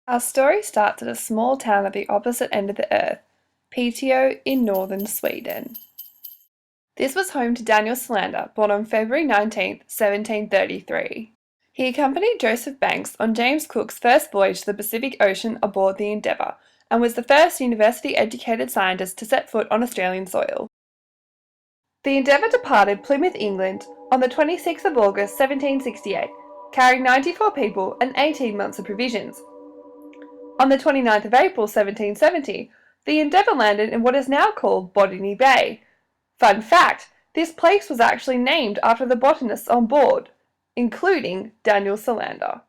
Our story starts at a small town at the opposite end of the earth, Piteå in northern Sweden. This was home to Daniel Solander, born on February 19, 1733. He accompanied Joseph Banks on James Cook's first voyage to the Pacific Ocean aboard the Endeavour, and was the first university-educated scientist to set foot on Australian soil. The Endeavour departed Plymouth, England on the 26th of August 1768, carrying 94 people and 18 months of provisions. On the 29th of April 1770, the Endeavour landed in what is now called Botany Bay. Fun fact, this place was actually named after the botanists on board, including Daniel Solander.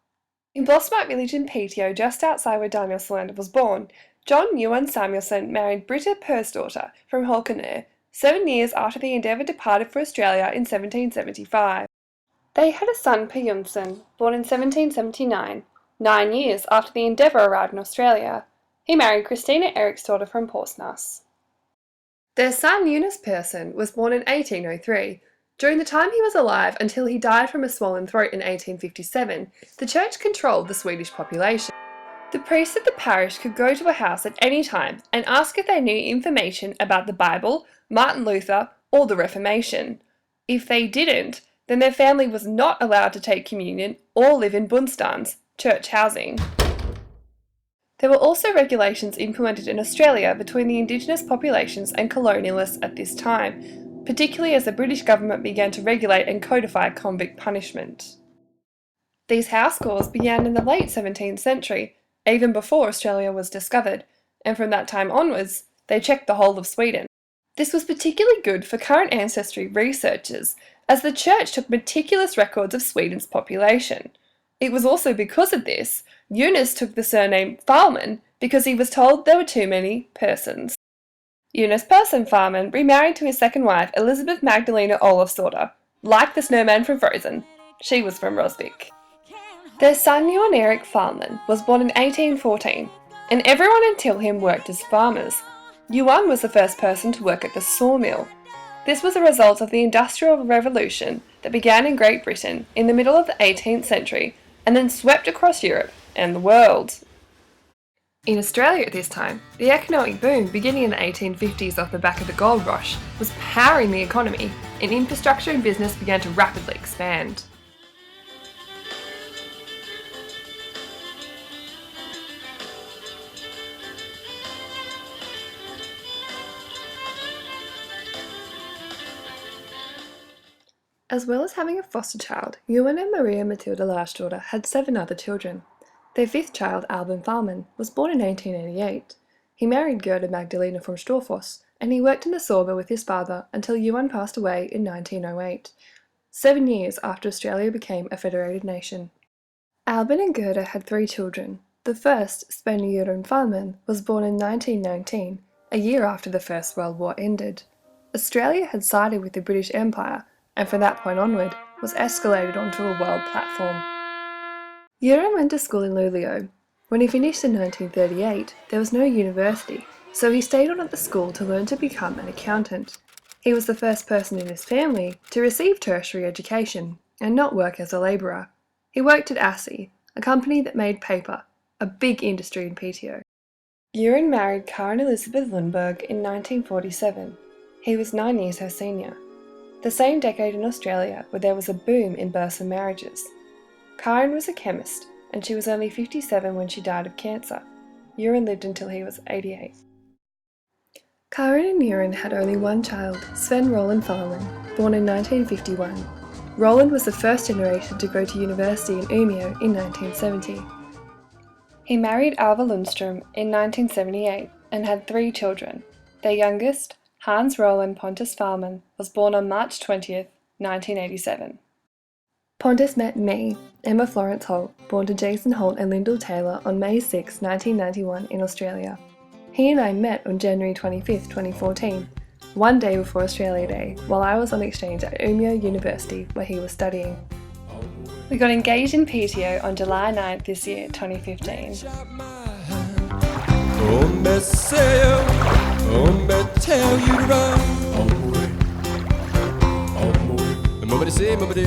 In Blossmark village in Piteå, just outside where Daniel Solander was born, John Ewan Samuelson married Britta Persdotter from Hulkenö 7 years after the Endeavour departed for Australia in 1775. They had a son, Per Jonsson, born in 1779, 9 years after the Endeavour arrived in Australia. He married Christina Eriksdotter from Porsnas. Their son, Jonas Persson, was born in 1803. During the time he was alive until he died from a swollen throat in 1857, the church controlled the Swedish population. The priests of the parish could go to a house at any time and ask if they knew information about the Bible, Martin Luther, or the Reformation. If they didn't, then their family was not allowed to take communion or live in bondstans, church housing. There were also regulations implemented in Australia between the Indigenous populations and colonialists at this time, particularly as the British government began to regulate and codify convict punishment. These house calls began in the late 17th century, even before Australia was discovered, and from that time onwards, they checked the whole of Sweden. This was particularly good for current ancestry researchers, as the church took meticulous records of Sweden's population. It was also because of this, Jonas took the surname Farman because he was told there were too many persons. Jonas Persson Farman remarried to his second wife, Elizabeth Magdalena Olofsdotter, like the snowman from Frozen. She was from Rosvik. Their son Johan Erik Farman was born in 1814, and everyone until him worked as farmers. Johan was the first person to work at the sawmill. This was a result of the Industrial Revolution that began in Great Britain in the middle of the 18th century and then swept across Europe and the world. In Australia at this time, the economic boom beginning in the 1850s off the back of the gold rush was powering the economy, and infrastructure and business began to rapidly expand. As well as having a foster child, Johan and Maria Matilda Larsdotter had 7 other children. Their 5th child, Albin Farman, was born in 1888. He married Gerda Magdalena from Storfors, and he worked in the sawmill with his father until Johan passed away in 1908, 7 years after Australia became a federated nation. Albin and Gerda had 3 children. The first, Sven Göran Farman, was born in 1919, a year after the First World War ended. Australia had sided with the British Empire, and from that point onward was escalated onto a world platform. Göran went to school in Luleå. When he finished in 1938, there was no university, so he stayed on at the school to learn to become an accountant. He was the first person in his family to receive tertiary education and not work as a labourer. He worked at Assi, a company that made paper, a big industry in Piteå. Göran married Karin Elizabeth Lundberg in 1947. He was 9 years her senior. The same decade in Australia where there was a boom in births and marriages. Karin was a chemist, and she was only 57 when she died of cancer. Göran lived until he was 88. Karin and Göran had only one child, Sven Roland Farman, born in 1951. Roland was the first generation to go to university in Umeå in 1970. He married Alva Lundström in 1978 and had 3 children. Their youngest, Hans Roland Pontus Farman, was born on March 20th, 1987. Pontus met me, Emma Florence Holt, born to Jason Holt and Lyndall Taylor on May 6, 1991 in Australia. He and I met on January 25th, 2014, one day before Australia Day, while I was on exchange at Umeå University where he was studying. We got engaged in Piteå on July 9th this year, 2015. Tell you to run. Nobody say, nobody